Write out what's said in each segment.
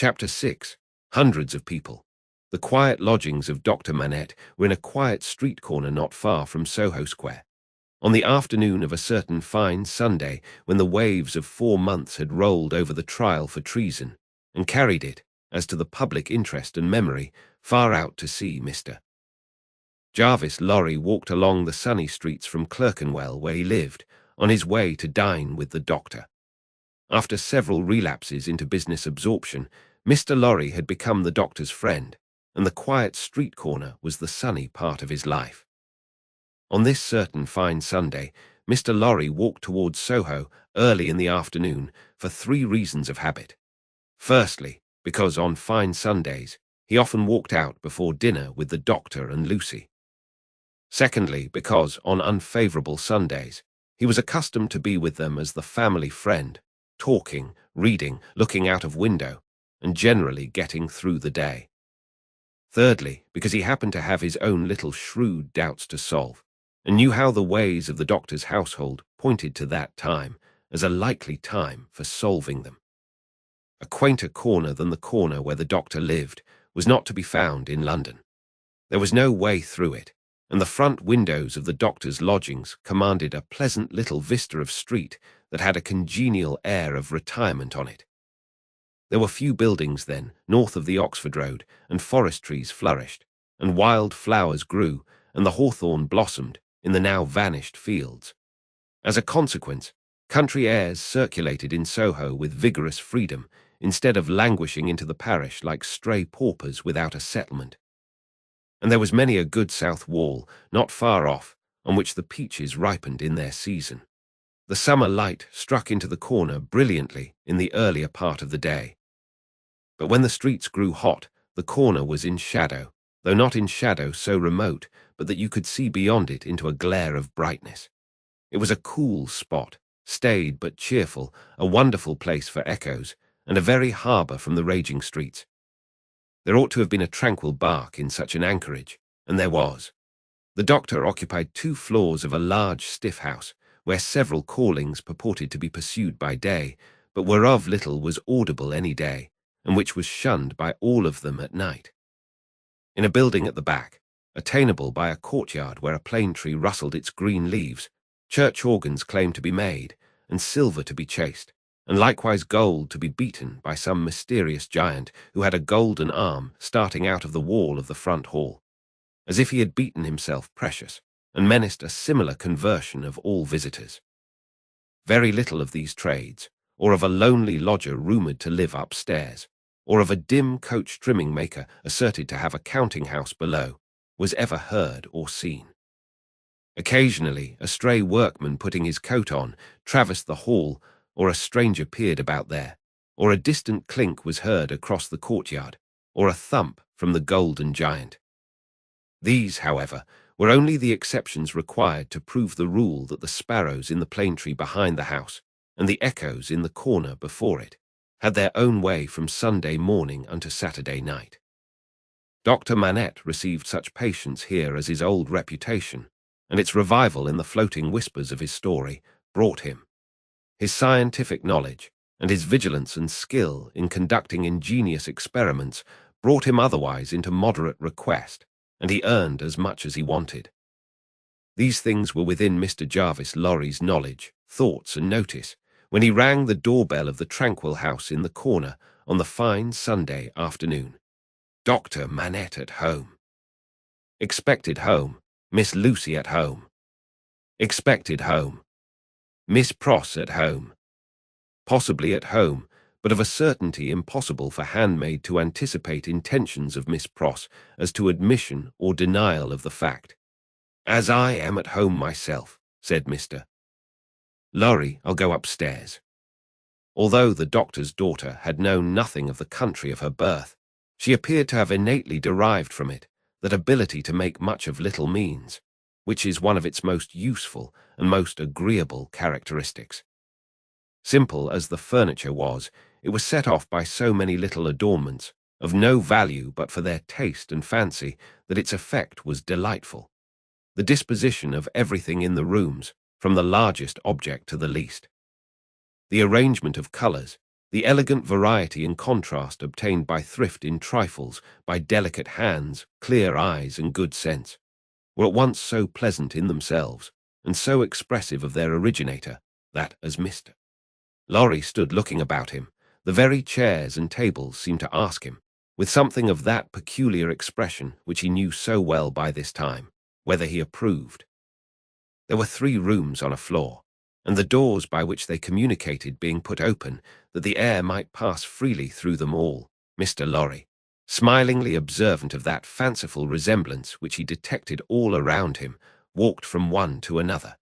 Chapter 6. Hundreds of people. The quiet lodgings of Dr. Manette were in a quiet street corner not far from Soho Square. On the afternoon of a certain fine Sunday, when the waves of 4 months had rolled over the trial for treason, and carried it, as to the public interest and memory, far out to sea, Mr. Jarvis Lorry walked along the sunny streets from Clerkenwell, where he lived, on his way to dine with the doctor. After several relapses into business absorption, Mr. Lorry had become the doctor's friend, and the quiet street corner was the sunny part of his life. On this certain fine Sunday, Mr. Lorry walked towards Soho early in the afternoon for 3 reasons of habit. Firstly, because on fine Sundays he often walked out before dinner with the doctor and Lucy. Secondly, because on unfavourable Sundays he was accustomed to be with them as the family friend, talking, reading, looking out of window, and generally getting through the day. Thirdly, because he happened to have his own little shrewd doubts to solve, and knew how the ways of the doctor's household pointed to that time as a likely time for solving them. A quainter corner than the corner where the doctor lived was not to be found in London. There was no way through it, and the front windows of the doctor's lodgings commanded a pleasant little vista of street that had a congenial air of retirement on it. There were few buildings then, north of the Oxford Road, and forest trees flourished, and wild flowers grew, and the hawthorn blossomed in the now vanished fields. As a consequence, country airs circulated in Soho with vigorous freedom, instead of languishing into the parish like stray paupers without a settlement. And there was many a good south wall, not far off, on which the peaches ripened in their season. The summer light struck into the corner brilliantly in the earlier part of the day. But when the streets grew hot, the corner was in shadow, though not in shadow so remote but that you could see beyond it into a glare of brightness. It was a cool spot, staid but cheerful, a wonderful place for echoes, and a very harbour from the raging streets. There ought to have been a tranquil bark in such an anchorage, and there was. The doctor occupied 2 floors of a large stiff house, where several callings purported to be pursued by day, but whereof little was audible any day, and which was shunned by all of them at night. In a building at the back, attainable by a courtyard where a plane tree rustled its green leaves, church organs claimed to be made, and silver to be chased, and likewise gold to be beaten by some mysterious giant who had a golden arm starting out of the wall of the front hall, as if he had beaten himself precious, and menaced a similar conversion of all visitors. Very little of these trades, or of a lonely lodger rumoured to live upstairs, or of a dim coach trimming maker asserted to have a counting-house below, was ever heard or seen. Occasionally, a stray workman putting his coat on traversed the hall, or a stranger peered about there, or a distant clink was heard across the courtyard, or a thump from the golden giant. These, however, were only the exceptions required to prove the rule that the sparrows in the plane tree behind the house, and the echoes in the corner before it, had their own way from Sunday morning unto Saturday night. Dr. Manette received such patience here as his old reputation, and its revival in the floating whispers of his story, brought him. His scientific knowledge, and his vigilance and skill in conducting ingenious experiments brought him otherwise into moderate request, and he earned as much as he wanted. These things were within Mr. Jarvis Lorry's knowledge, thoughts, and notice, when he rang the doorbell of the tranquil house in the corner on the fine Sunday afternoon. Dr. Manette at home. Expected home. Miss Lucy at home. Expected home. Miss Pross at home. Possibly at home, but of a certainty impossible for handmaid to anticipate intentions of Miss Pross as to admission or denial of the fact. "As I am at home myself," said Mr. Lorry, "I'll go upstairs." Although the doctor's daughter had known nothing of the country of her birth, she appeared to have innately derived from it that ability to make much of little means, which is one of its most useful and most agreeable characteristics. Simple as the furniture was, it was set off by so many little adornments, of no value but for their taste and fancy, that its effect was delightful. The disposition of everything in the rooms, from the largest object to the least. The arrangement of colours, The elegant variety and contrast obtained by thrift in trifles, by delicate hands, clear eyes, and good sense, were at once so pleasant in themselves, and so expressive of their originator, that, as Mr. Lorry stood looking about him, the very chairs and tables seemed to ask him, with something of that peculiar expression which he knew so well by this time, whether he approved. There were 3 rooms on a floor, and the doors by which they communicated being put open, that the air might pass freely through them all. Mr. Lorry, smilingly observant of that fanciful resemblance which he detected all around him, walked from one to another.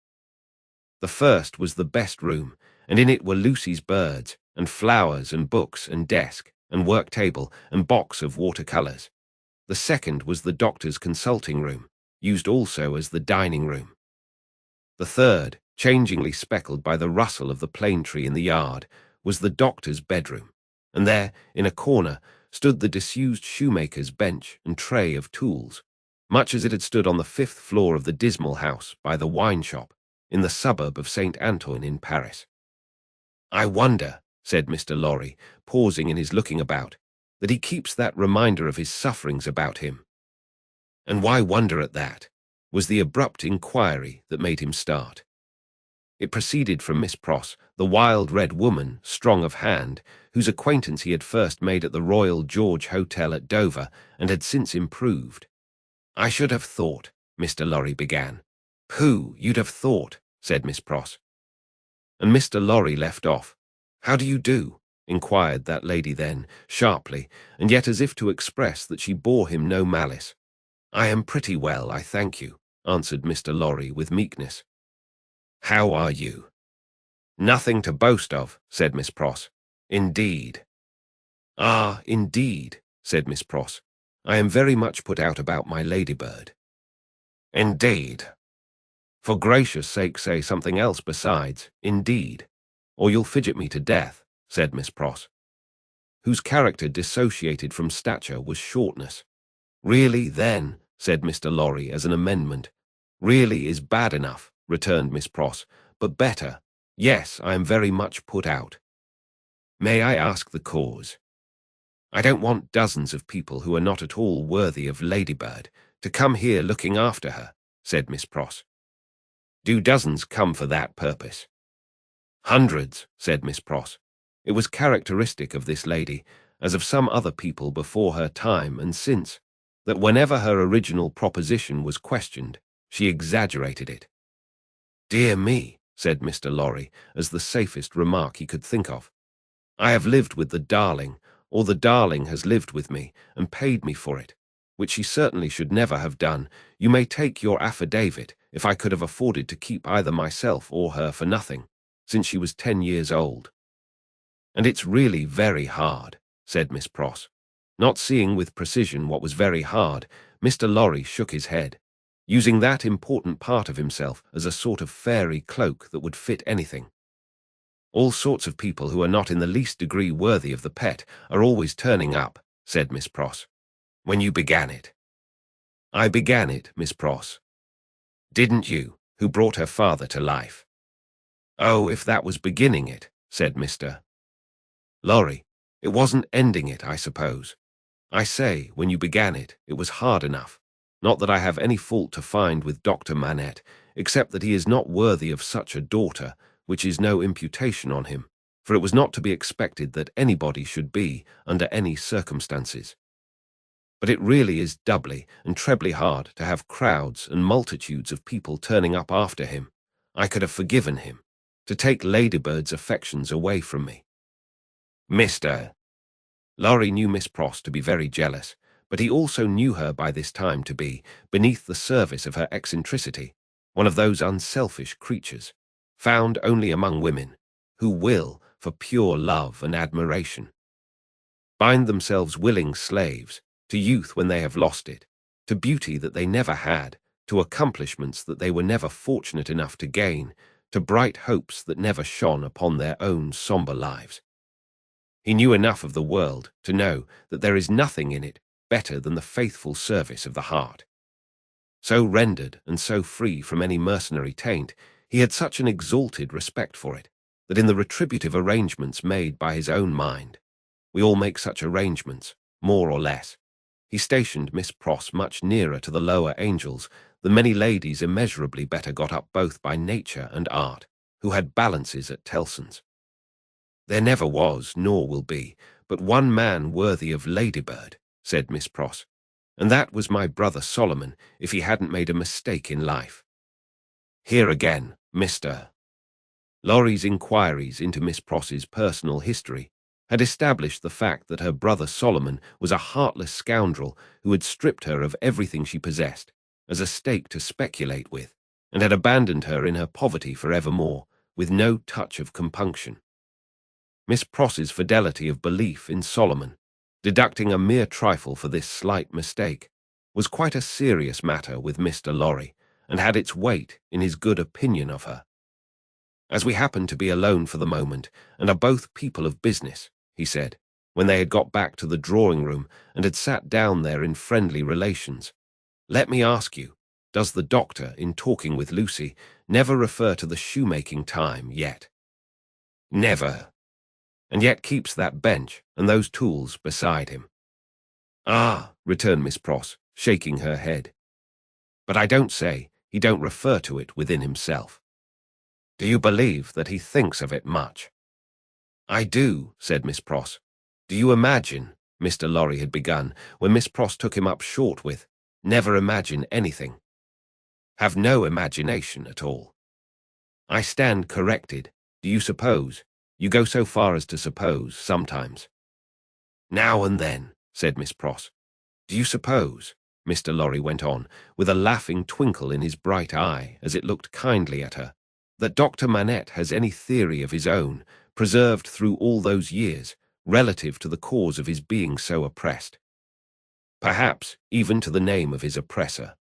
The first was the best room, and in it were Lucy's birds, and flowers, and books, and desk, and work-table, and box of water-colours. The second was the doctor's consulting room, used also as the dining room. The third, changingly speckled by the rustle of the plane tree in the yard, was the doctor's bedroom, and there, in a corner, stood the disused shoemaker's bench and tray of tools, much as it had stood on the 5th floor of the dismal house by the wine-shop in the suburb of St. Antoine in Paris. "I wonder," said Mr. Lorry, pausing in his looking about, "that he keeps that reminder of his sufferings about him." "And why wonder at that?" was the abrupt inquiry that made him start. It proceeded from Miss Pross, the wild red woman, strong of hand, whose acquaintance he had first made at the Royal George Hotel at Dover, and had since improved. "I should have thought," Mr. Lorry began. "Pooh, you'd have thought," said Miss Pross. And Mr. Lorry left off. "How do you do?" inquired that lady then, sharply, and yet as if to express that she bore him no malice. "I am pretty well, I thank you," answered Mr. Lorry with meekness. "How are you?" "Nothing to boast of," said Miss Pross. "Indeed." "Ah, indeed," said Miss Pross. "I am very much put out about my ladybird." "Indeed." "For gracious sake say something else besides, indeed, or you'll fidget me to death," said Miss Pross, whose character dissociated from stature was shortness. "Really, then," said Mr. Lorry as an amendment. "Really is bad enough," returned Miss Pross, "but better. Yes, I am very much put out." "May I ask the cause?" "I don't want dozens of people who are not at all worthy of Ladybird to come here looking after her," said Miss Pross. "Do dozens come for that purpose?" "Hundreds," said Miss Pross. It was characteristic of this lady, as of some other people before her time and since, that whenever her original proposition was questioned, she exaggerated it. "Dear me," said Mr. Lorry, as the safest remark he could think of. "I have lived with the darling, or the darling has lived with me, and paid me for it, which she certainly should never have done. You may take your affidavit, if I could have afforded to keep either myself or her for nothing, since she was 10 years old." "And it's really very hard," said Miss Pross. Not seeing with precision what was very hard, Mr. Lorry shook his head, using that important part of himself as a sort of fairy cloak that would fit anything. "All sorts of people who are not in the least degree worthy of the pet are always turning up," said Miss Pross. "When you began it." "I began it, Miss Pross." "Didn't you, who brought her father to life?" "Oh, if that was beginning it," said Mr. Lorry, "it wasn't ending it, I suppose. I say, when you began it, it was hard enough. Not that I have any fault to find with Dr. Manette, except that he is not worthy of such a daughter, which is no imputation on him, for it was not to be expected that anybody should be, under any circumstances. But it really is doubly and trebly hard to have crowds and multitudes of people turning up after him. I could have forgiven him, to take Ladybird's affections away from me. Mr. Lorry knew Miss Pross to be very jealous, but he also knew her by this time to be, beneath the surface of her eccentricity, one of those unselfish creatures, found only among women, who will, for pure love and admiration, bind themselves willing slaves to youth when they have lost it, to beauty that they never had, to accomplishments that they were never fortunate enough to gain, to bright hopes that never shone upon their own sombre lives. He knew enough of the world to know that there is nothing in it better than the faithful service of the heart. So rendered and so free from any mercenary taint, he had such an exalted respect for it, that in the retributive arrangements made by his own mind, we all make such arrangements, more or less, he stationed Miss Pross much nearer to the lower angels than many ladies immeasurably better got up both by nature and art, who had balances at Tellson's. There never was, nor will be, but one man worthy of Ladybird, said Miss Pross, and that was my brother Solomon, if he hadn't made a mistake in life. Here again, Mr. Laurie's inquiries into Miss Pross's personal history had established the fact that her brother Solomon was a heartless scoundrel who had stripped her of everything she possessed, as a stake to speculate with, and had abandoned her in her poverty for evermore, with no touch of compunction. Miss Pross's fidelity of belief in Solomon, deducting a mere trifle for this slight mistake, was quite a serious matter with Mr. Lorry, and had its weight in his good opinion of her. As we happen to be alone for the moment, and are both people of business, he said, when they had got back to the drawing-room and had sat down there in friendly relations, let me ask you, does the doctor, in talking with Lucy, never refer to the shoemaking time yet? Never. And yet keeps that bench and those tools beside him. Ah, returned Miss Pross, shaking her head. But I don't say he don't refer to it within himself. Do you believe that he thinks of it much? I do, said Miss Pross. Do you imagine, Mr. Lorry had begun, when Miss Pross took him up short with, never imagine anything. Have no imagination at all. I stand corrected. Do you suppose? You go so far as to suppose, sometimes. Now and then, said Miss Pross. Do you suppose, Mr. Lorry went on, with a laughing twinkle in his bright eye as it looked kindly at her, that Dr. Manette has any theory of his own, preserved through all those years, relative to the cause of his being so oppressed? Perhaps even to the name of his oppressor.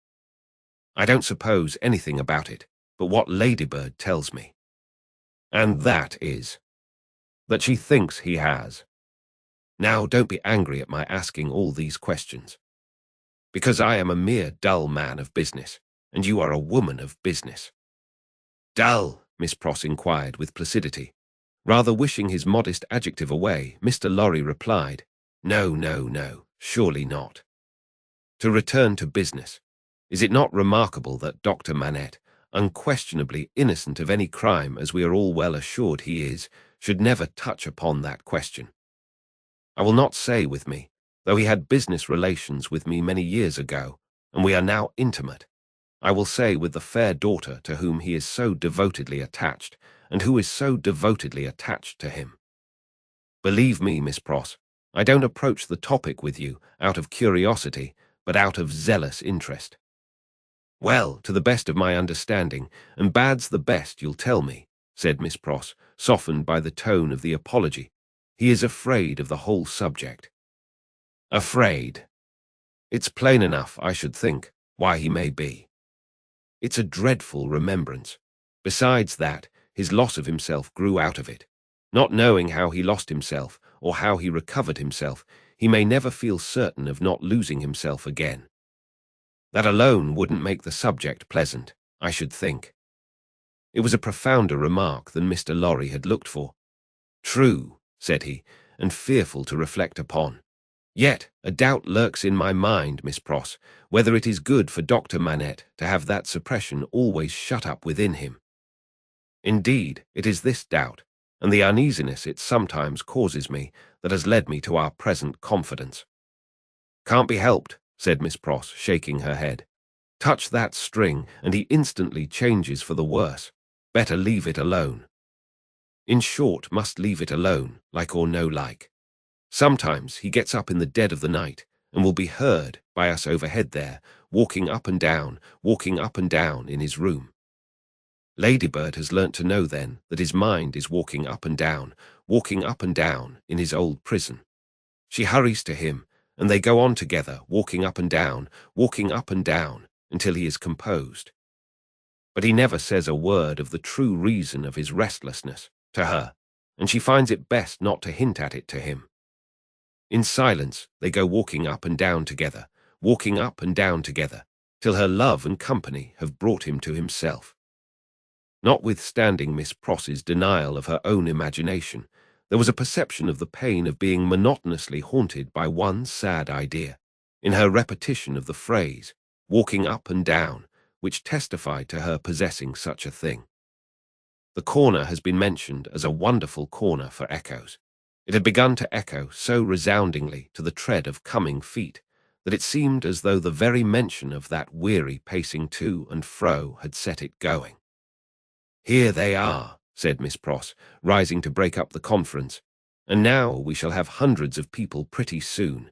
I don't suppose anything about it, but what Ladybird tells me. And that is, that she thinks he has. Now don't be angry at my asking all these questions, because I am a mere dull man of business, and you are a woman of business. Dull? Miss Pross inquired with placidity. Rather wishing his modest adjective away, Mr. Lorry replied, No, no, no, surely not. To return to business, is it not remarkable that Dr. Manette, unquestionably innocent of any crime as we are all well assured he is, should never touch upon that question? I will not say with me, though he had business relations with me many years ago, and we are now intimate, I will say with the fair daughter to whom he is so devotedly attached, and who is so devotedly attached to him. Believe me, Miss Pross, I don't approach the topic with you out of curiosity, but out of zealous interest. Well, to the best of my understanding, and bad's the best you'll tell me, said Miss Pross, softened by the tone of the apology. He is afraid of the whole subject. Afraid? It's plain enough, I should think, why he may be. It's a dreadful remembrance. Besides that, his loss of himself grew out of it. Not knowing how he lost himself, or how he recovered himself, he may never feel certain of not losing himself again. That alone wouldn't make the subject pleasant, I should think. It was a profounder remark than Mr. Lorry had looked for. True, said he, and fearful to reflect upon. Yet a doubt lurks in my mind, Miss Pross, whether it is good for Dr. Manette to have that suppression always shut up within him. Indeed, it is this doubt, and the uneasiness it sometimes causes me, that has led me to our present confidence. Can't be helped, said Miss Pross, shaking her head. Touch that string, and he instantly changes for the worse. Better leave it alone. In short, must leave it alone, like or no like. Sometimes he gets up in the dead of the night, and will be heard by us overhead there, walking up and down in his room. Ladybird has learnt to know then that his mind is walking up and down in his old prison. She hurries to him, and they go on together, walking up and down, until he is composed. But he never says a word of the true reason of his restlessness to her, and she finds it best not to hint at it to him. In silence they go walking up and down together, till her love and company have brought him to himself. Notwithstanding Miss Pross's denial of her own imagination, there was a perception of the pain of being monotonously haunted by one sad idea, in her repetition of the phrase, walking up and down, which testified to her possessing such a thing. The corner has been mentioned as a wonderful corner for echoes. It had begun to echo so resoundingly to the tread of coming feet that it seemed as though the very mention of that weary pacing to and fro had set it going. "Here they are," said Miss Pross, rising to break up the conference, "and now we shall have hundreds of people pretty soon."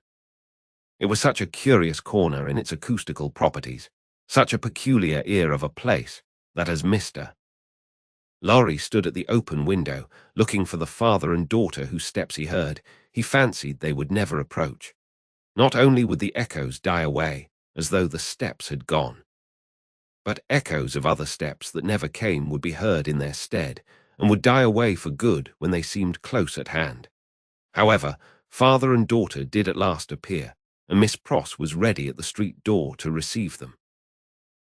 It was such a curious corner in its acoustical properties, such a peculiar ear of a place, that as Mr. Lorry stood at the open window, looking for the father and daughter whose steps he heard, he fancied they would never approach. Not only would the echoes die away, as though the steps had gone, but echoes of other steps that never came would be heard in their stead, and would die away for good when they seemed close at hand. However, father and daughter did at last appear, and Miss Pross was ready at the street door to receive them.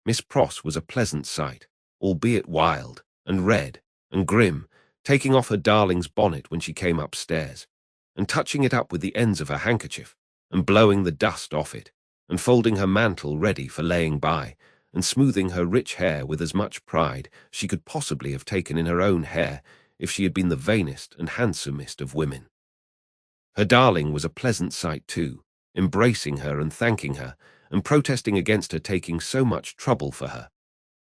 Miss Pross was a pleasant sight, albeit wild, and red, and grim, taking off her darling's bonnet when she came upstairs, and touching it up with the ends of her handkerchief, and blowing the dust off it, and folding her mantle ready for laying by, and smoothing her rich hair with as much pride as she could possibly have taken in her own hair if she had been the vainest and handsomest of women. Her darling was a pleasant sight too, embracing her and thanking her, and protesting against her taking so much trouble for her,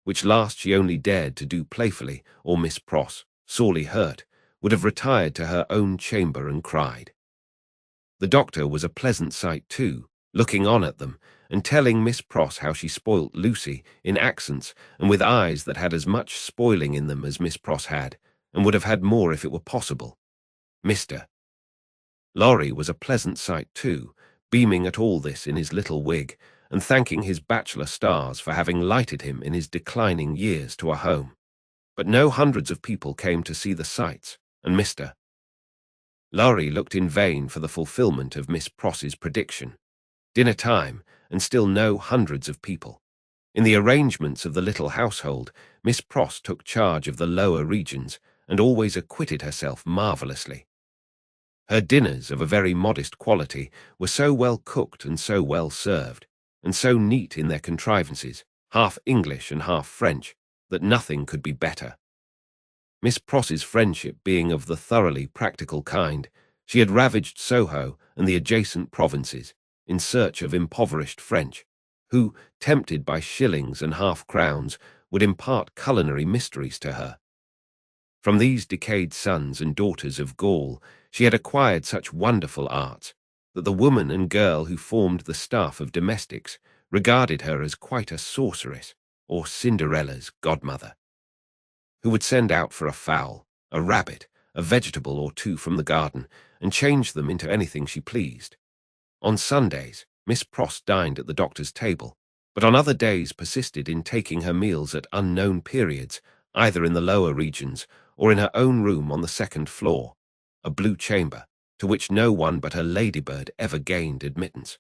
which last she only dared to do playfully, or Miss Pross, sorely hurt, would have retired to her own chamber and cried. The doctor was a pleasant sight too, looking on at them, and telling Miss Pross how she spoilt Lucy, in accents, and with eyes that had as much spoiling in them as Miss Pross had, and would have had more if it were possible. Mr. Lorry was a pleasant sight too, beaming at all this in his little wig, and thanking his bachelor stars for having lighted him in his declining years to a home. But no hundreds of people came to see the sights, and Mr. Lorry looked in vain for the fulfillment of Miss Pross's prediction. Dinner time, and still no hundreds of people. In the arrangements of the little household, Miss Pross took charge of the lower regions, and always acquitted herself marvellously. Her dinners, of a very modest quality, were so well cooked and so well served, and so neat in their contrivances, half English and half French, that nothing could be better. Miss Pross's friendship being of the thoroughly practical kind, she had ravaged Soho and the adjacent provinces, in search of impoverished French, who, tempted by shillings and half-crowns, would impart culinary mysteries to her. From these decayed sons and daughters of Gaul, she had acquired such wonderful arts that the woman and girl who formed the staff of domestics regarded her as quite a sorceress, or Cinderella's godmother, who would send out for a fowl, a rabbit, a vegetable or two from the garden, and change them into anything she pleased. On Sundays, Miss Pross dined at the doctor's table, but on other days persisted in taking her meals at unknown periods, either in the lower regions or in her own room on the second floor, a blue chamber, to which no one but a ladybird ever gained admittance.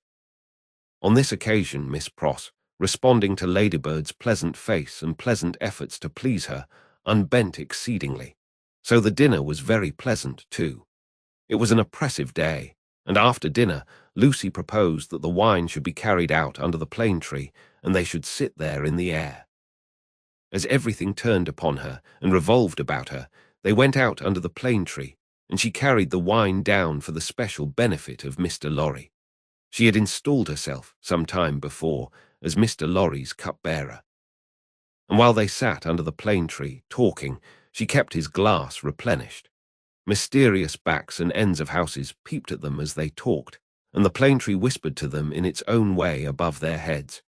On this occasion Miss Pross, responding to Ladybird's pleasant face and pleasant efforts to please her, unbent exceedingly, so the dinner was very pleasant too. It was an oppressive day, and after dinner Lucy proposed that the wine should be carried out under the plane tree, and they should sit there in the air. As everything turned upon her and revolved about her, they went out under the plane tree, and she carried the wine down for the special benefit of Mr. Lorry. She had installed herself, some time before, as Mr. Lorry's cupbearer. And while they sat under the plane tree, talking, she kept his glass replenished. Mysterious backs and ends of houses peeped at them as they talked, and the plane tree whispered to them in its own way above their heads.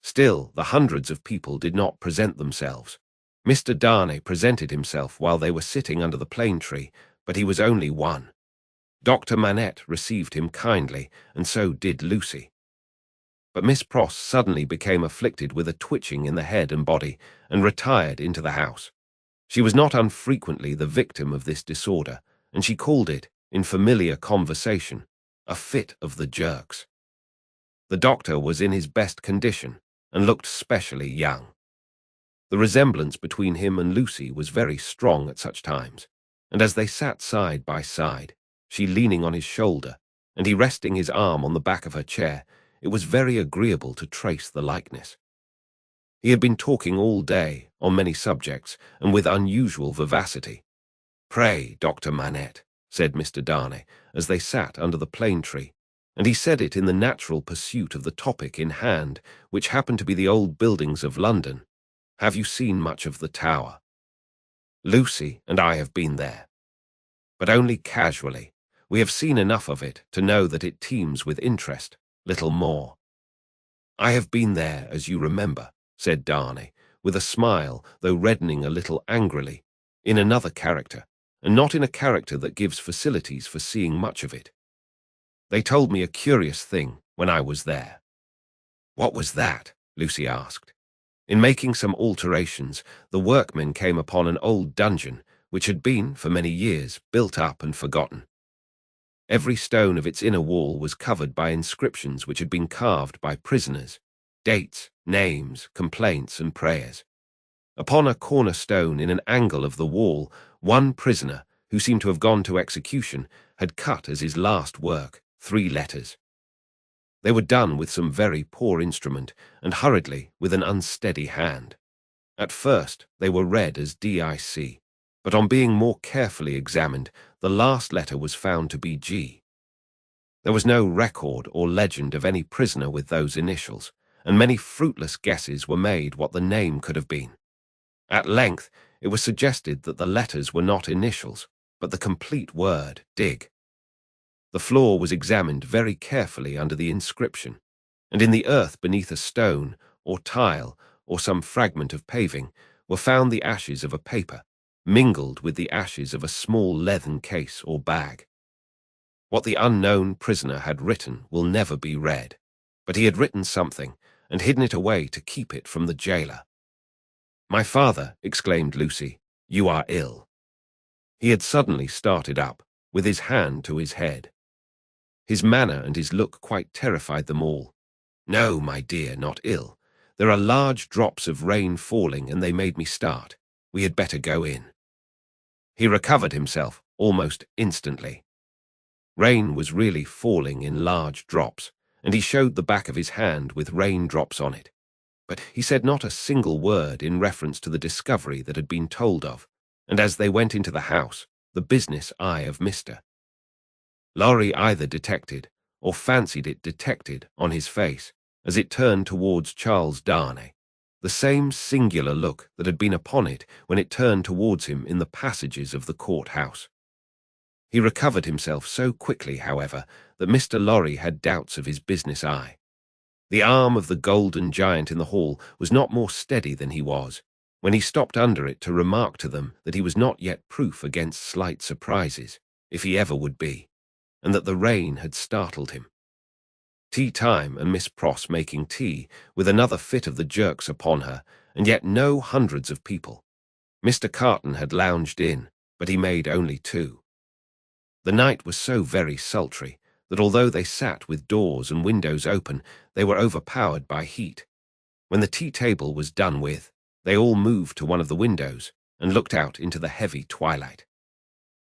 Still, the hundreds of people did not present themselves. Mr. Darnay presented himself while they were sitting under the plane tree, but he was only one. Dr. Manette received him kindly, and so did Lucy. But Miss Pross suddenly became afflicted with a twitching in the head and body, and retired into the house. She was not unfrequently the victim of this disorder, and she called it, in familiar conversation, a fit of the jerks. The doctor was in his best condition, and looked specially young. The resemblance between him and Lucy was very strong at such times, and as they sat side by side, she leaning on his shoulder, and he resting his arm on the back of her chair, it was very agreeable to trace the likeness. He had been talking all day, on many subjects, and with unusual vivacity. "Pray, Dr. Manette," said Mr. Darnay, as they sat under the plane tree, and he said it in the natural pursuit of the topic in hand, which happened to be the old buildings of London. "Have you seen much of the Tower?" "Lucy and I have been there, but only casually. We have seen enough of it to know that it teems with interest, little more." "I have been there, as you remember," said Darnay, with a smile, though reddening a little angrily, "in another character, and not in a character that gives facilities for seeing much of it. They told me a curious thing when I was there." "What was that?" Lucy asked. "In making some alterations, the workmen came upon an old dungeon, which had been, for many years, built up and forgotten. Every stone of its inner wall was covered by inscriptions which had been carved by prisoners, dates, names, complaints, and prayers. Upon a cornerstone in an angle of the wall, one prisoner, who seemed to have gone to execution, had cut as his last work 3 letters. They were done with some very poor instrument, and hurriedly with an unsteady hand. At first they were read as DIC, but on being more carefully examined, the last letter was found to be G. There was no record or legend of any prisoner with those initials, and many fruitless guesses were made what the name could have been. At length it was suggested that the letters were not initials, but the complete word, dig. The floor was examined very carefully under the inscription, and in the earth beneath a stone, or tile, or some fragment of paving, were found the ashes of a paper, mingled with the ashes of a small leathern case or bag. What the unknown prisoner had written will never be read, but he had written something, and hidden it away to keep it from the jailer. "My father," exclaimed Lucy, "you are ill." He had suddenly started up, with his hand to his head. His manner and his look quite terrified them all. "No, my dear, not ill. There are large drops of rain falling, and they made me start. We had better go in." He recovered himself almost instantly. Rain was really falling in large drops, and he showed the back of his hand with raindrops on it. But he said not a single word in reference to the discovery that had been told of, and as they went into the house, the business eye of Mr. Lorry either detected, or fancied it detected, on his face, as it turned towards Charles Darnay, the same singular look that had been upon it when it turned towards him in the passages of the court-house. He recovered himself so quickly, however, that Mr. Lorry had doubts of his business eye. The arm of the golden giant in the hall was not more steady than he was, when he stopped under it to remark to them that he was not yet proof against slight surprises, if he ever would be, and that the rain had startled him. Tea time, and Miss Pross making tea, with another fit of the jerks upon her, and yet no hundreds of people. Mr. Carton had lounged in, but he made only 2. The night was so very sultry that although they sat with doors and windows open, they were overpowered by heat. When the tea-table was done with, they all moved to one of the windows and looked out into the heavy twilight.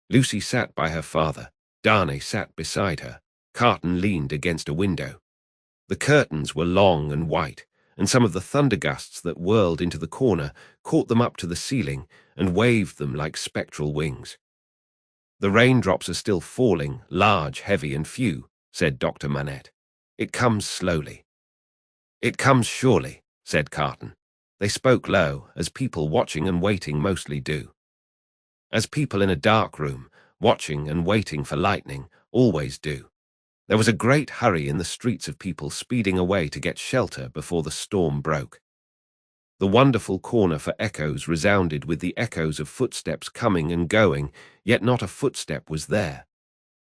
Lucy sat by her father, Darnay sat beside her, Carton leaned against a window. The curtains were long and white, and some of the thunder-gusts that whirled into the corner caught them up to the ceiling and waved them like spectral wings. "The raindrops are still falling, large, heavy, and few," said Dr. Manette. "It comes slowly." "It comes surely," said Carton. They spoke low, as people watching and waiting mostly do. As people in a dark room, watching and waiting for lightning, always do. There was a great hurry in the streets of people speeding away to get shelter before the storm broke. The wonderful corner for echoes resounded with the echoes of footsteps coming and going, yet not a footstep was there.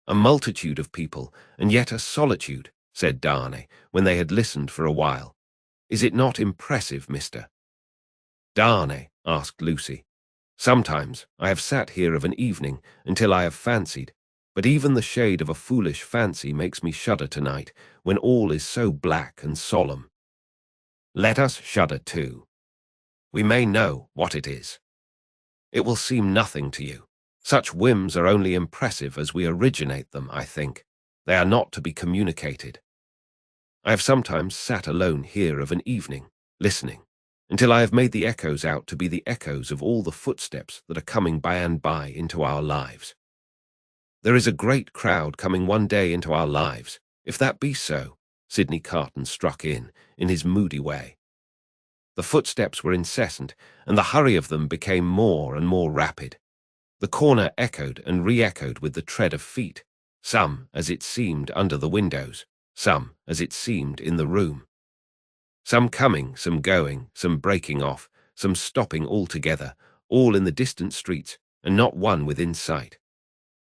"A multitude of people, and yet a solitude," said Darnay, when they had listened for a while. "Is it not impressive, Mr. Darnay?" asked Lucy. "Sometimes I have sat here of an evening until I have fancied, but even the shade of a foolish fancy makes me shudder tonight, when all is so black and solemn." "Let us shudder too." We may know what it is. It will seem nothing to you. Such whims are only impressive as we originate them, I think. They are not to be communicated. I have sometimes sat alone here of an evening, listening, until I have made the echoes out to be the echoes of all the footsteps that are coming by and by into our lives. There is a great crowd coming one day into our lives. If that be so, Sidney Carton struck in his moody way. The footsteps were incessant, and the hurry of them became more and more rapid. The corner echoed and re-echoed with the tread of feet, some, as it seemed, under the windows, some, as it seemed, in the room. Some coming, some going, some breaking off, some stopping altogether, all in the distant streets, and not one within sight.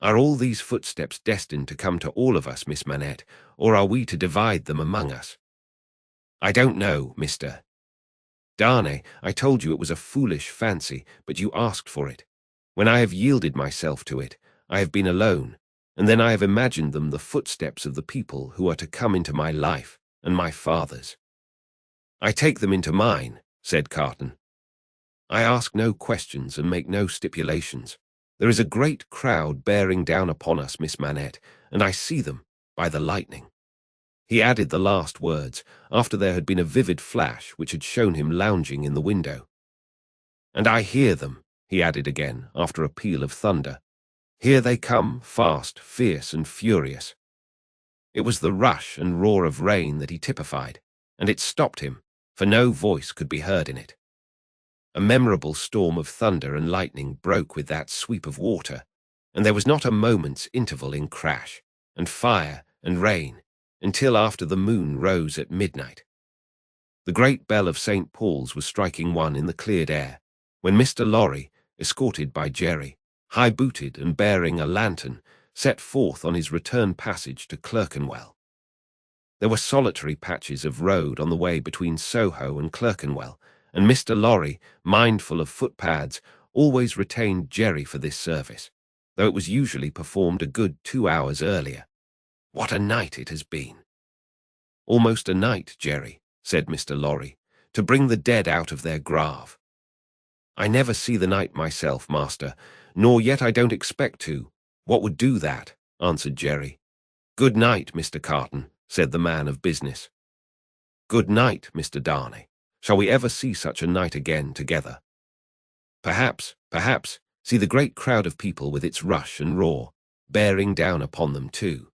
Are all these footsteps destined to come to all of us, Miss Manette, or are we to divide them among us? I don't know, Mr. Darnay. I told you it was a foolish fancy, but you asked for it. When I have yielded myself to it, I have been alone, and then I have imagined them the footsteps of the people who are to come into my life, and my father's. I take them into mine, said Carton. I ask no questions and make no stipulations. There is a great crowd bearing down upon us, Miss Manette, and I see them by the lightning. He added the last words, after there had been a vivid flash which had shown him lounging in the window. And I hear them, he added again, after a peal of thunder. Here they come, fast, fierce, and furious. It was the rush and roar of rain that he typified, and it stopped him, for no voice could be heard in it. A memorable storm of thunder and lightning broke with that sweep of water, and there was not a moment's interval in crash, and fire, and rain, until after the moon rose at midnight. The great bell of St. Paul's was striking one in the cleared air, when Mr. Lorry, escorted by Jerry, high-booted and bearing a lantern, set forth on his return passage to Clerkenwell. There were solitary patches of road on the way between Soho and Clerkenwell, and Mr. Lorry, mindful of footpads, always retained Jerry for this service, though it was usually performed a good 2 hours earlier. What a night it has been! Almost a night, Jerry, said Mr. Lorry, to bring the dead out of their grave. I never see the night myself, master, nor yet I don't expect to. What would do that? Answered Jerry. Good night, Mr. Carton, said the man of business. Good night, Mr. Darnay. Shall we ever see such a night again together? Perhaps, see the great crowd of people with its rush and roar, bearing down upon them too.